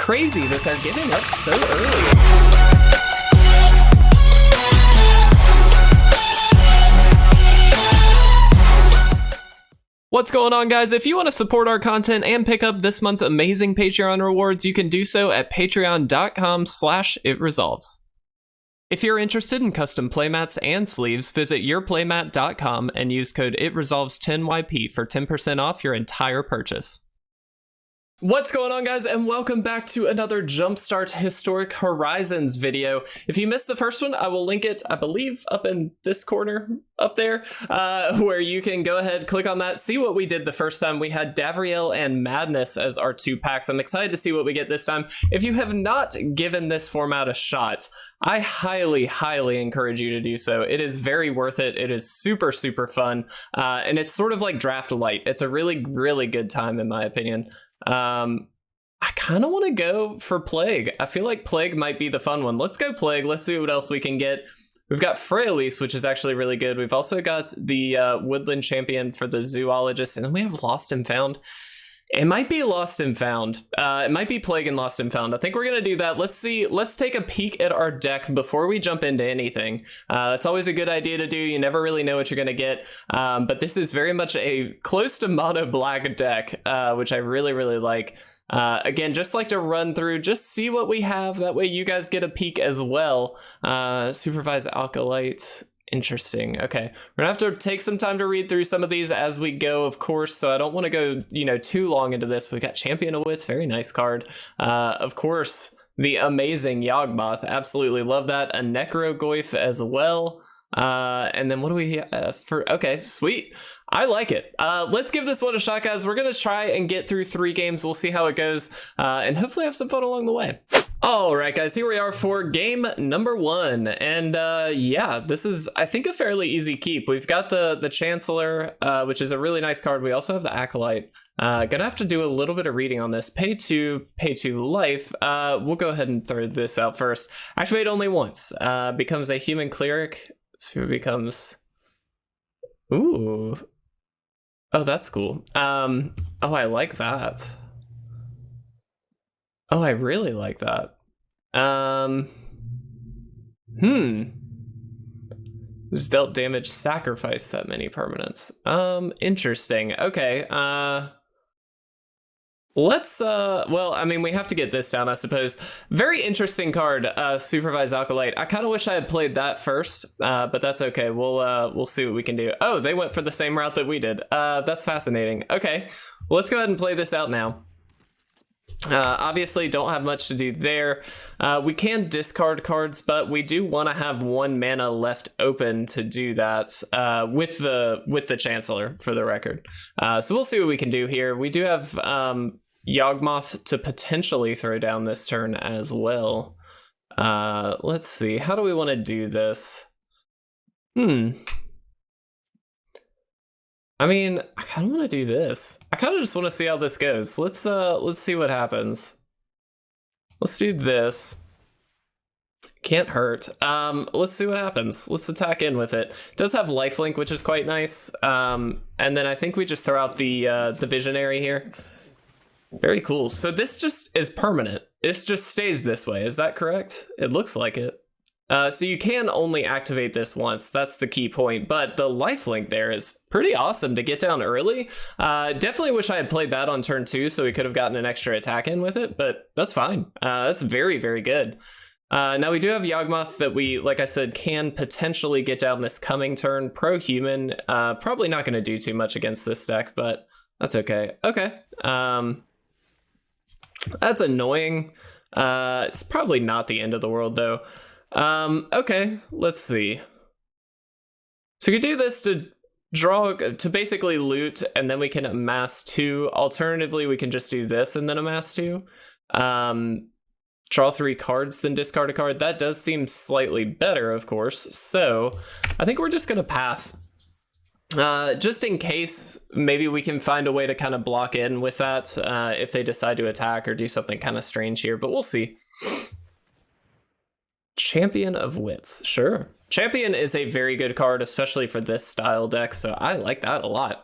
crazy that they're giving up so early. What's going on, guys? If you want to support our content and pick up this month's amazing Patreon rewards, you can do so at patreon.com/itresolves. If you're interested in custom playmats and sleeves, visit YourPlaymat.com and use code ItResolves10YP for 10% off your entire purchase. What's going on, guys, and welcome back to another Jumpstart Historic Horizons video. If you missed the first one, I will link it, I believe, up in this corner up there, where you can go ahead, click on that, see what we did the first time. We had Davriel and Madness as our two packs. I'm excited to see what we get this time. If you have not given this format a shot, I highly encourage you to do so. It is very worth it. It is super fun, and it's sort of like Draft Light. It's a really good time, in my opinion. I kind of want to go for Plague. I feel like Plague might be the fun one. Let's go Plague. Let's see what else we can get. We've got Freyalise, which is actually really good. We've also got the Woodland Champion for the Zoologist, and then we have Lost and Found. It might be Lost and Found. It might be Plague and Lost and Found. I think we're going to do that. Let's see. Let's take a peek at our deck before we jump into anything. That's always a good idea to do. You never really know what you're going to get. But this is very much a close to mono black deck, which I really like. Again, just like to run through, just see what we have. That way you guys get a peek as well. Supervised Alkalite. Interesting. Okay, we're gonna have to take some time to read through some of these as we go, of course, so I don't want to go, too long into this. We got Champion of Wits, very nice card. Of course, the amazing Yawgmoth, absolutely love that. A Necrogoyf as well. And then what do we for? Okay, sweet. I like it. Let's give this one a shot, guys. We're gonna try and get through 3 games. We'll see how it goes, and hopefully have some fun along the way. All right, guys, here we are for game number 1. And yeah, this is, I think, a fairly easy keep. We've got the Chancellor, which is a really nice card. We also have the Acolyte. Gonna have to do a little bit of reading on this. Pay 2 life. We'll go ahead and throw this out first. Activate only once. Becomes a human cleric. So it becomes... Ooh. Oh, that's cool. Oh, I like that. Oh, I really like that. This dealt damage, sacrifice that many permanents. Interesting. Okay. Let's, well, I mean, we have to get this down, I suppose. Very interesting card, Supervised Alkalite. I kind of wish I had played that first, but that's okay. We'll see what we can do. Oh, they went for the same route that we did. That's fascinating. Okay, well, let's go ahead and play this out now. Obviously don't have much to do there. We can discard cards, but we do want to have 1 mana left open to do that, with the Chancellor, for the record. So we'll see what we can do here. We do have Yawgmoth to potentially throw down this turn as well. Let's see, how do we want to do this? I mean, I kind of want to do this. I kind of just want to see how this goes. Let's see what happens. Let's do this. Can't hurt. Let's see what happens. Let's attack in with it. It does have lifelink, which is quite nice. And then I think we just throw out the Visionary here. Very cool. So this just is permanent. This just stays this way. Is that correct? It looks like it. So you can only activate this once. That's the key point. But the lifelink there is pretty awesome to get down early. Definitely wish I had played that on turn 2 so we could have gotten an extra attack in with it, but that's fine. That's very good. Now we do have Yawgmoth that we, like I said, can potentially get down this coming turn. Pro-human, probably not going to do too much against this deck, but that's okay. Okay. That's annoying. It's probably not the end of the world, though. Okay, let's see. So we could do this to draw, to basically loot, and then we can amass 2. Alternatively, we can just do this and then amass 2. Draw 3 cards, then discard a card. That does seem slightly better, of course. So I think we're just gonna pass. Just in case, maybe we can find a way to kind of block in with that, if they decide to attack or do something kind of strange here, but we'll see. Champion of Wits, sure. Champion is a very good card, especially for this style deck, so I like that a lot.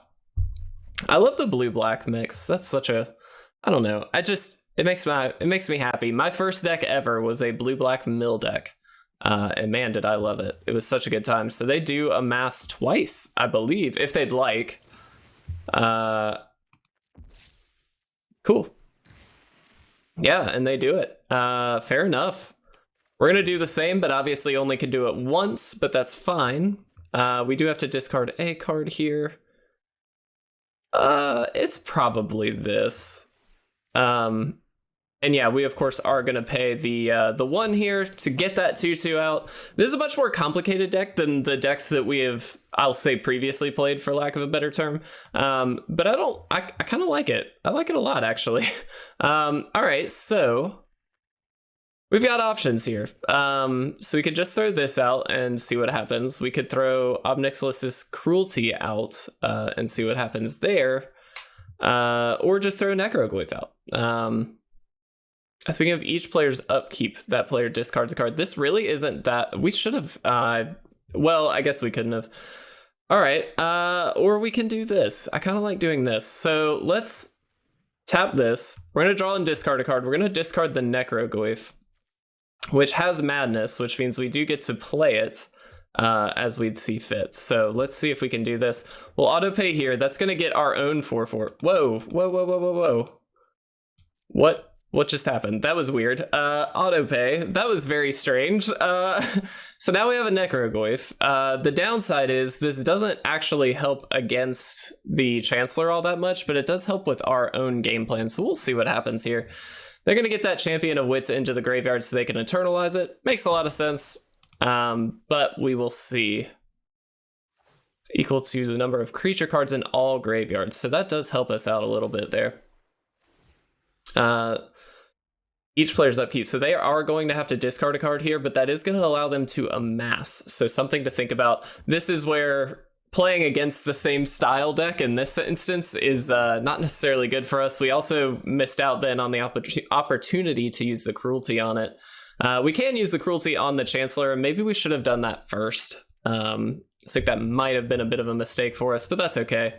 I love the blue-black mix. That's such a, I don't know. It makes me happy. My first deck ever was a blue-black mill deck. And man, did I love it. It was such a good time. So they do amass twice, I believe, if they'd like. Cool. Yeah, and they do it. Fair enough. We're going to do the same, but obviously only can do it once, but that's fine. We do have to discard a card here. It's probably this. And yeah, we of course are going to pay the 1 here to get that 2/2 out. This is a much more complicated deck than the decks that we have, I'll say, previously played, for lack of a better term. But I kind of like it. I like it a lot, actually. All right, so we've got options here. So we could just throw this out and see what happens. We could throw Obnixilus's Cruelty out and see what happens there. Or just throw Necrogoyf out. Speaking of each player's upkeep, that player discards a card. This really isn't that... We should have... well, I guess we couldn't have. All right. Or we can do this. I kind of like doing this. So let's tap this. We're going to draw and discard a card. We're going to discard the Necrogoyf, which has Madness, which means we do get to play it as we'd see fit. So let's see if we can do this. We'll auto-pay here. That's going to get our own 4/4. Whoa, whoa, whoa, whoa, whoa, whoa. What just happened? That was weird. Auto-pay. That was very strange. So now we have a Necrogoyf. The downside is this doesn't actually help against the Chancellor all that much, but it does help with our own game plan. So we'll see what happens here. They're going to get that Champion of Wits into the graveyard so they can internalize it. Makes a lot of sense, but we will see. It's equal to the number of creature cards in all graveyards, so that does help us out a little bit there. Each player's upkeep. So they are going to have to discard a card here, but that is going to allow them to amass. So something to think about. This is where playing against the same style deck in this instance is not necessarily good for us. We also missed out then on the opportunity to use the Cruelty on it. We can use the Cruelty on the Chancellor, and maybe we should have done that first. I think that might have been a bit of a mistake for us, but that's okay.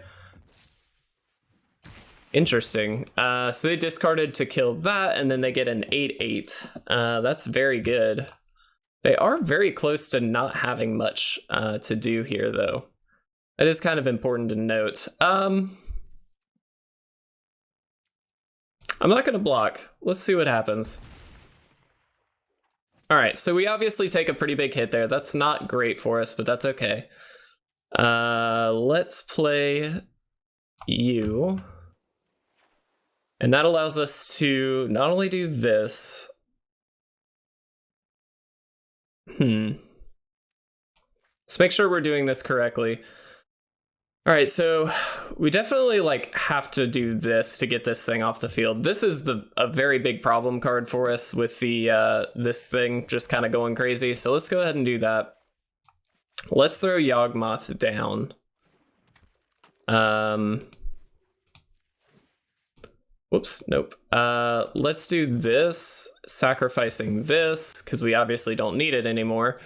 Interesting. So they discarded to kill that, and then they get an 8/8. That's very good. They are very close to not having much to do here, though. That is kind of important to note. I'm not going to block. Let's see what happens. All right, so we obviously take a pretty big hit there. That's not great for us, but that's okay. Let's play you. And that allows us to not only do this. Let's make sure we're doing this correctly. All right, so we definitely have to do this to get this thing off the field. This is a very big problem card for us with the this thing just kind of going crazy. So let's go ahead and do that. Let's throw Yawgmoth down. Whoops, nope. Let's do this, sacrificing this, because we obviously don't need it anymore.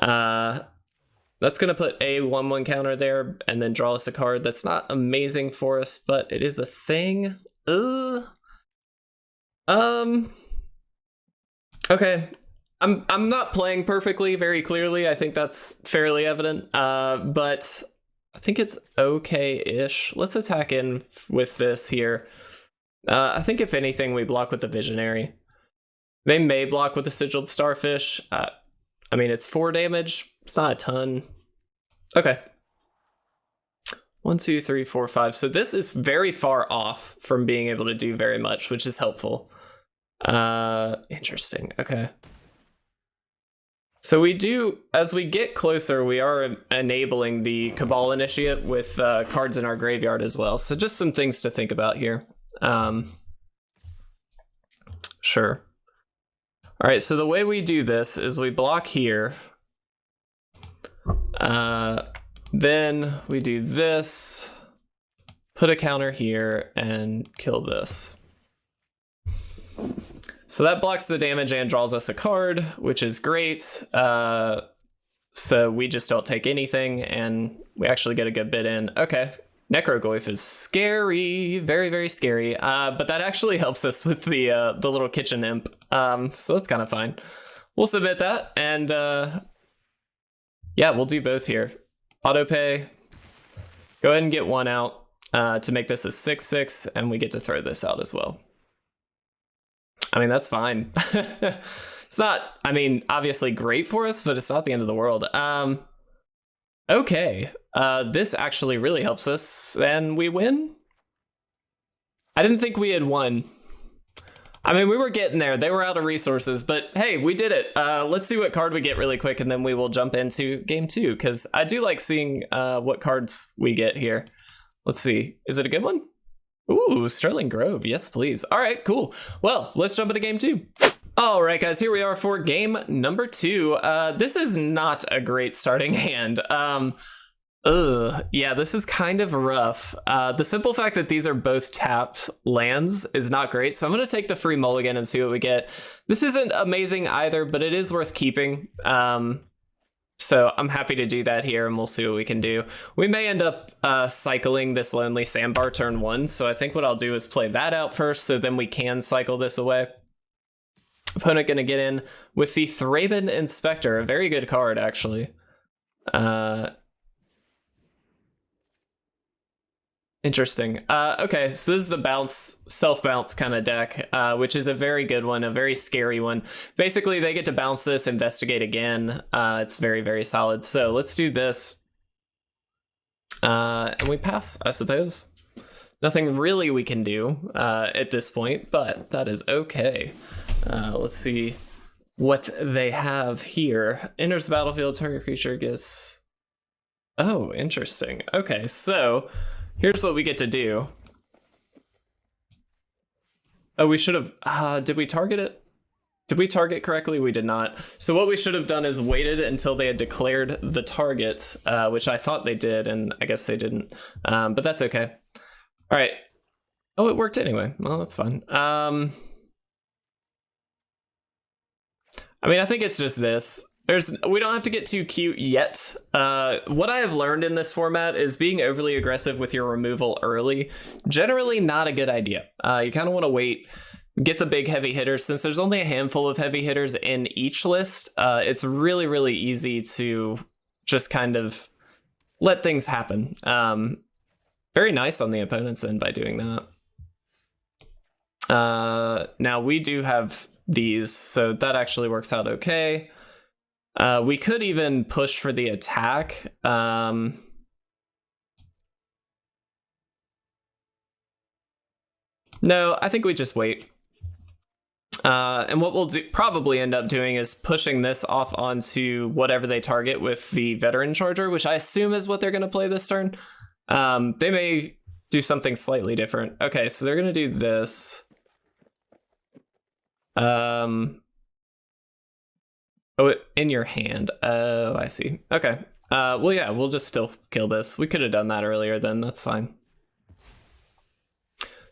That's going to put a 1/1 counter there, and then draw us a card. That's not amazing for us, but it is a thing. Okay. I'm not playing perfectly, very clearly. I think that's fairly evident. But I think it's okay-ish. Let's attack in with this here. I think if anything, we block with the Visionary. They may block with the Sigiled Starfish. I mean, it's 4 damage. It's not a ton. Okay. 1, 2, 3, 4, 5. So this is very far off from being able to do very much, which is helpful. Interesting. Okay. So we do, as we get closer, we are enabling the Cabal Initiate with cards in our graveyard as well. So just some things to think about here. Sure. All right, so the way we do this is we block here. Then we do this, put a counter here, and kill this. So that blocks the damage and draws us a card, which is great. So we just don't take anything, and we actually get a good bit in. Okay, Necrogoyf is scary, very, very scary. But that actually helps us with the little kitchen imp. So that's kind of fine. We'll submit that, and yeah, we'll do both here. Auto pay. Go ahead and get one out to make this a 6/6, and we get to throw this out as well. I mean, that's fine. It's not, I mean, obviously great for us, but it's not the end of the world. Okay, this actually really helps us, and we win? I didn't think we had won. I mean, we were getting there. They were out of resources, but hey, we did it. Let's see what card we get really quick, and then we will jump into game 2, because I do like seeing what cards we get here. Let's see. Is it a good one? Ooh, Sterling Grove. Yes, please. All right, cool. Well, let's jump into game 2. All right, guys, here we are for game number 2. This is not a great starting hand. Yeah, this is kind of rough. The simple fact that these are both tapped lands is not great, so I'm going to take the free mulligan and see what we get. This isn't amazing either, but it is worth keeping. So I'm happy to do that here, and we'll see what we can do. We may end up cycling this Lonely Sandbar turn 1, so I think what I'll do is play that out first, so then we can cycle this away. Opponent going to get in with the Thraben Inspector, a very good card, actually. Interesting. Okay, so this is the bounce, self-bounce kind of deck, which is a very good one, a very scary one. Basically, they get to bounce this, investigate again. It's very, very solid. So let's do this. And we pass, I suppose. Nothing really we can do at this point, but that is okay. Let's see what they have here. Enters the battlefield, target creature gets... Oh, interesting. Okay, so... here's what we get to do. Oh, we should have... did we target it? Did we target correctly? We did not. So what we should have done is waited until they had declared the target, which I thought they did, and I guess they didn't. But that's okay. All right. Oh, it worked anyway. Well, that's fine. I mean, I think it's just this. We don't have to get too cute yet. What I have learned in this format is being overly aggressive with your removal early, generally not a good idea. You kind of want to wait, get the big heavy hitters. Since there's only a handful of heavy hitters in each list, it's really, really easy to just kind of let things happen. Very nice on the opponent's end by doing that. Now we do have these, so that actually works out okay. We could even push for the attack. No, I think we just wait. And what we'll probably end up doing is pushing this off onto whatever they target with the Veteran Charger, which I assume is what they're going to play this turn. They may do something slightly different. Okay, so they're going to do this. Oh, in your hand. Oh, I see. Okay. Well, yeah, we'll just still kill this. We could have done that earlier then. That's fine.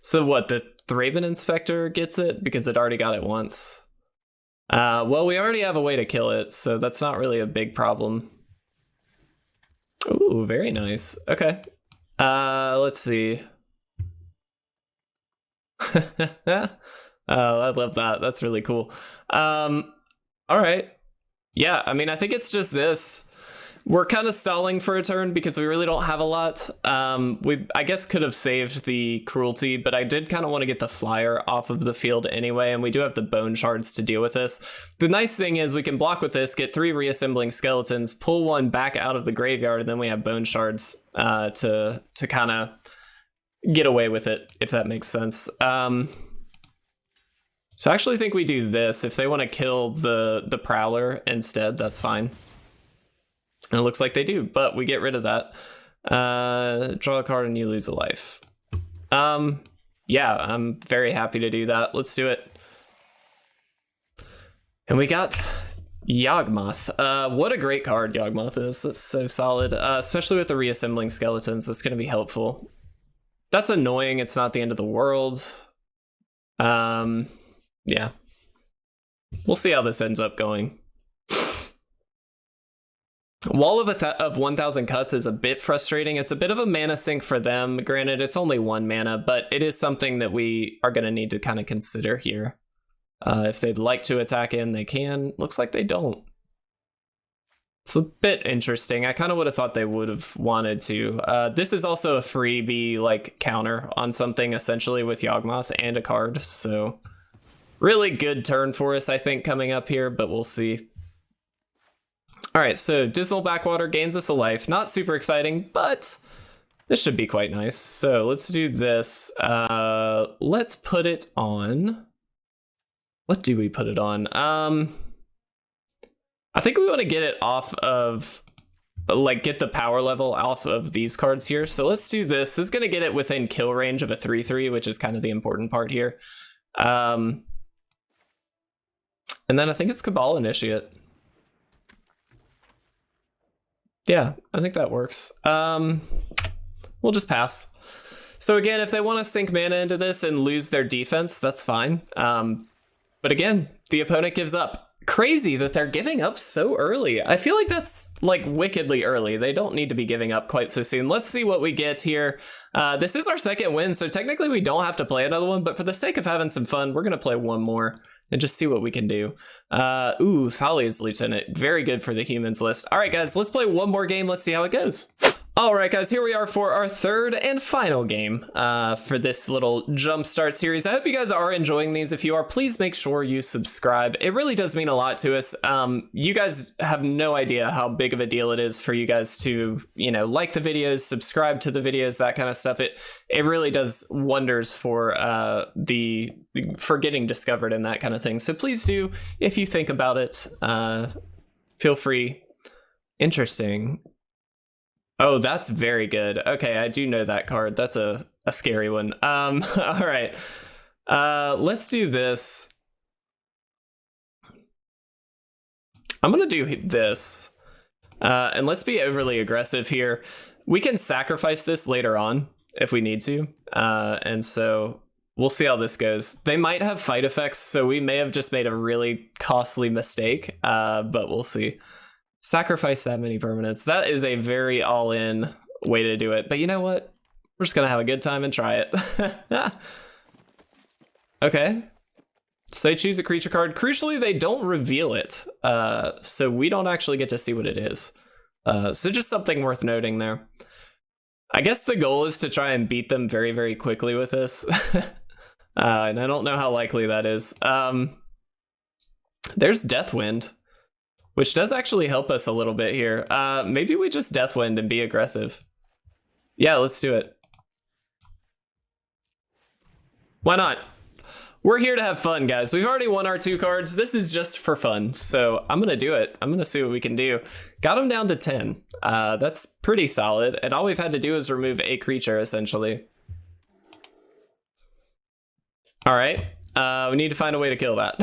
So what, the Thraben Inspector gets it? Because it already got it once. Well, we already have a way to kill it, so that's not really a big problem. Ooh, very nice. Okay. Let's see. Oh, I love that. That's really cool. All right. Yeah, I mean, I think it's just this. We're kind of stalling for a turn because we really don't have a lot. We, I guess, could have saved the Cruelty, but I did kind of want to get the Flyer off of the field anyway, and we do have the Bone Shards to deal with this. The nice thing is we can block with this, get 3 Reassembling Skeletons, pull one back out of the graveyard, and then we have Bone Shards to kind of get away with it, if that makes sense. So I actually think we do this. If they want to kill the Prowler instead, that's fine. And it looks like they do, but we get rid of that. Draw a card and you lose a life. Yeah, I'm very happy to do that. Let's do it. And we got Yawgmoth. What a great card Yawgmoth is. That's so solid, especially with the Reassembling Skeletons. That's going to be helpful. That's annoying. It's not the end of the world. Yeah. We'll see how this ends up going. Wall of 1,000 cuts is a bit frustrating. It's a bit of a mana sink for them. Granted, it's only 1 mana, but it is something that we are going to need to kind of consider here. If they'd like to attack in, they can. Looks like they don't. It's a bit interesting. I kind of would have thought they would have wanted to. This is also a freebie like counter on something essentially with Yawgmoth and a card. So really good turn for us, I think, coming up here, but we'll see. All right, so Dismal Backwater gains us a life. Not super exciting, but this should be quite nice. So let's do this. Let's put it on. What do we put it on? I think we want to get it off of, like, get the power level off of these cards here. So let's do this. This is going to get it within kill range of a 3/3, which is kind of the important part here. And then I think it's Cabal Initiate. Yeah, I think that works. We'll just pass. So again, if they want to sink mana into this and lose their defense, that's fine. But again, the opponent gives up. Crazy that they're giving up so early. I feel like that's like wickedly early. They don't need to be giving up quite so soon. Let's see what we get here. This is our second win, so technically we don't have to play another one, but for the sake of having some fun, we're going to play one more and just see what we can do. Ooh, Thalia's Lieutenant. Very good for the humans list. All right, guys, let's play one more game. Let's see how it goes. All right, guys, here we are for our third and final game for this little Jumpstart series. I hope you guys are enjoying these. If you are, please make sure you subscribe. It really does mean a lot to us. You guys have no idea how big of a deal it is for you guys to, you know, like the videos, subscribe to the videos, that kind of stuff. It really does wonders for getting discovered and that kind of thing. So please do, if you think about it, feel free. Interesting. Oh, that's very good. Okay, I do know that card. That's a scary one. All right. Let's do this. I'm gonna do this. And let's be overly aggressive here. We can sacrifice this later on if we need to. And so we'll see how this goes. They might have fight effects, so we may have just made a really costly mistake, but we'll see. Sacrifice that many permanents. That is a very all-in way to do it. But you know what? We're just going to have a good time and try it. Okay. So they choose a creature card. Crucially, they don't reveal it. So we don't actually get to see what it is. So just something worth noting there. I guess the goal is to try and beat them very, very quickly with this. And I don't know how likely that is. There's Deathwind, which does actually help us a little bit here. Maybe we just Deathwind and be aggressive. Yeah, let's do it. Why not? We're here to have fun, guys. We've already won our 2 cards. This is just for fun. So I'm going to do it. I'm going to see what we can do. Got him down to 10. That's pretty solid. And all we've had to do is remove a creature, essentially. All right. We need to find a way to kill that.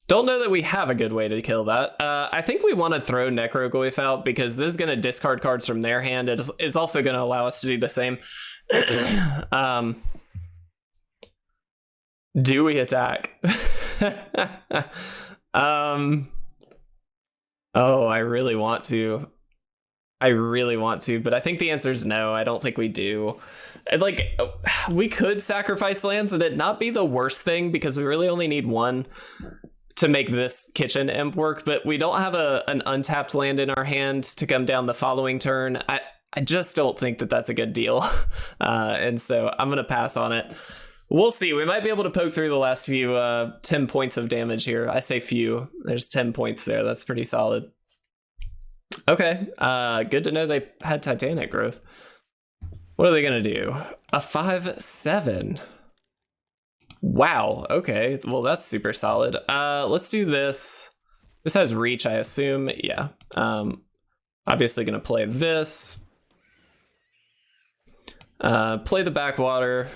Don't know that we have a good way to kill that. I think we want to throw Necrogoyf out because this is going to discard cards from their hand. It is also going to allow us to do the same. Do we attack? Oh, I really want to. But I think the answer is no. I don't think we do. And like, we could sacrifice lands and it not be the worst thing because we really only need one to make this Kitchen Imp work, but we don't have an untapped land in our hand to come down the following turn. I just don't think that that's a good deal. And so I'm going to pass on it. We'll see. We might be able to poke through the last few 10 points of damage here. I say few. There's 10 points there. That's pretty solid. Okay. Good to know they had Titanic growth. What are they going to do? A 5/7. Wow. Okay. Well, that's super solid. Let's do this. This has reach, I assume. Yeah. Obviously going to play this. Play the backwater.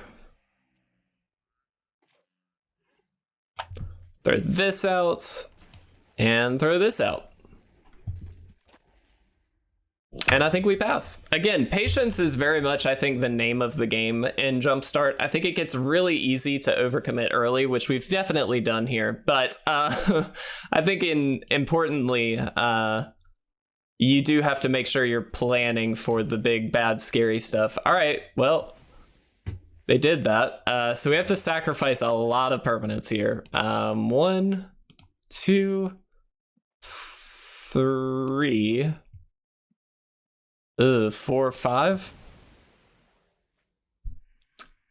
Throw this out. And throw this out. And I think we pass. Again, patience is very much, I think, the name of the game in Jumpstart. I think it gets really easy to overcommit early, which we've definitely done here. But I think importantly, you do have to make sure you're planning for the big, bad, scary stuff. All right, well, they did that. So we have to sacrifice a lot of permanents here. 1, 2, 3... 4, 5.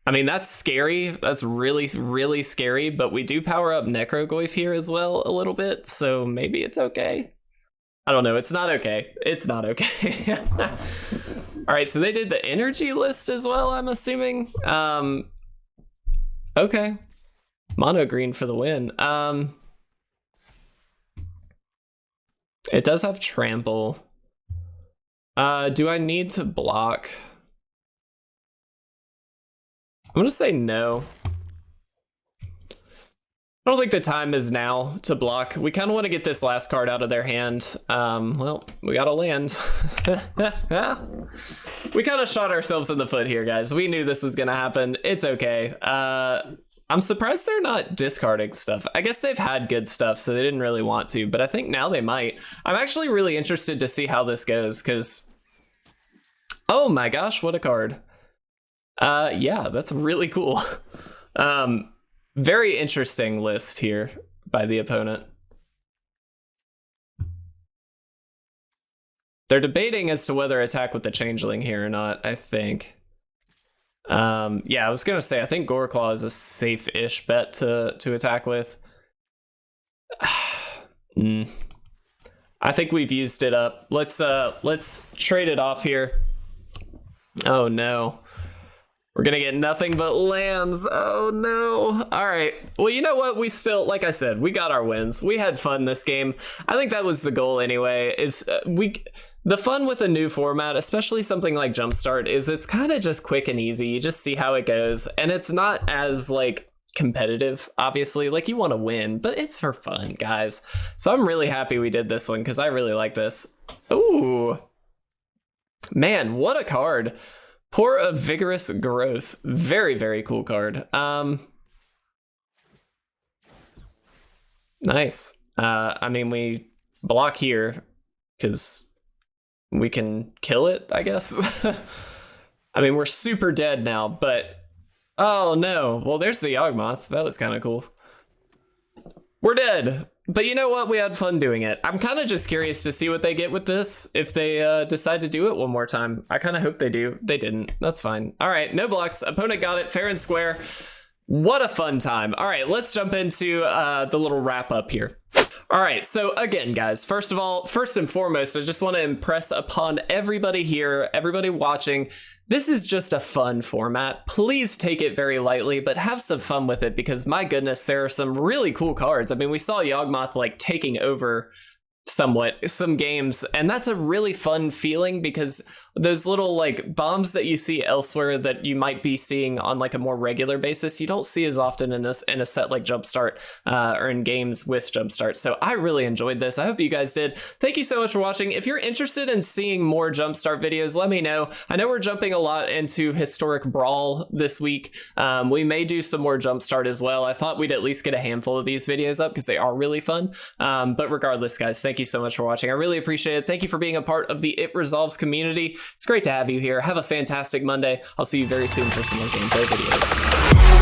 I mean, that's scary. That's really, really scary, but we do power up Necrogoyf here as well a little bit, so maybe it's okay. I don't know. It's not okay. It's not okay. All right, so they did the energy list as well, I'm assuming. Okay. Mono green for the win. It does have trample. Do I need to block? I'm gonna say no. I don't think the time is now to block. We kind of want to get this last card out of their hand. Well, we got to land. We kind of shot ourselves in the foot here, guys. We knew this was gonna happen. It's okay. I'm surprised they're not discarding stuff. I guess they've had good stuff, so they didn't really want to, but I think now they might. I'm actually really interested to see how this goes, because... Oh my gosh, what a card. Yeah, that's really cool. Very interesting list here by the opponent. They're debating as to whether attack with the Changeling here or not, I think. Yeah, I was gonna say, I think Goreclaw is a safe-ish bet to attack with. I think we've used it up. Let's trade it off here. Oh no. We're gonna get nothing but lands. Oh no. All right. Well, you know what? We still, like I said, we got our wins. We had fun this game. I think that was the goal anyway. The fun with a new format, especially something like Jumpstart, is it's kind of just quick and easy. You just see how it goes, and it's not as like competitive, obviously. Like, you want to win, but it's for fun, guys. So I'm really happy we did this one because I really like this. Ooh, man, what a card. Pour of Vigorous Growth. Very, very cool card. Nice. I mean, we block here because we can kill it, I guess. I mean, we're super dead now, but... Oh, no. Well, there's the Yawgmoth. That was kind of cool. We're dead. But you know what? We had fun doing it. I'm kind of just curious to see what they get with this if they decide to do it one more time. I kind of hope they do. They didn't. That's fine. All right, no blocks. Opponent got it fair and square. What a fun time. All right, let's jump into the little wrap up here. All right, so again, guys, first and foremost, I just want to impress upon everybody here, everybody watching, this is just a fun format. Please take it very lightly, but have some fun with it because, my goodness, there are some really cool cards. I mean, we saw Yawgmoth like taking over somewhat some games, and that's a really fun feeling because those little like bombs that you see elsewhere that you might be seeing on like a more regular basis, you don't see as often in a set like Jumpstart or in games with Jumpstart. So I really enjoyed this. I hope you guys did. Thank you so much for watching. If you're interested in seeing more Jumpstart videos, let me know. I know we're jumping a lot into Historic Brawl this week. We may do some more Jumpstart as well. I thought we'd at least get a handful of these videos up because they are really fun. But regardless, guys, thank you so much for watching. I really appreciate it. Thank you for being a part of the It Resolves community. It's great to have you here. Have a fantastic Monday. I'll see you very soon for some more gameplay videos.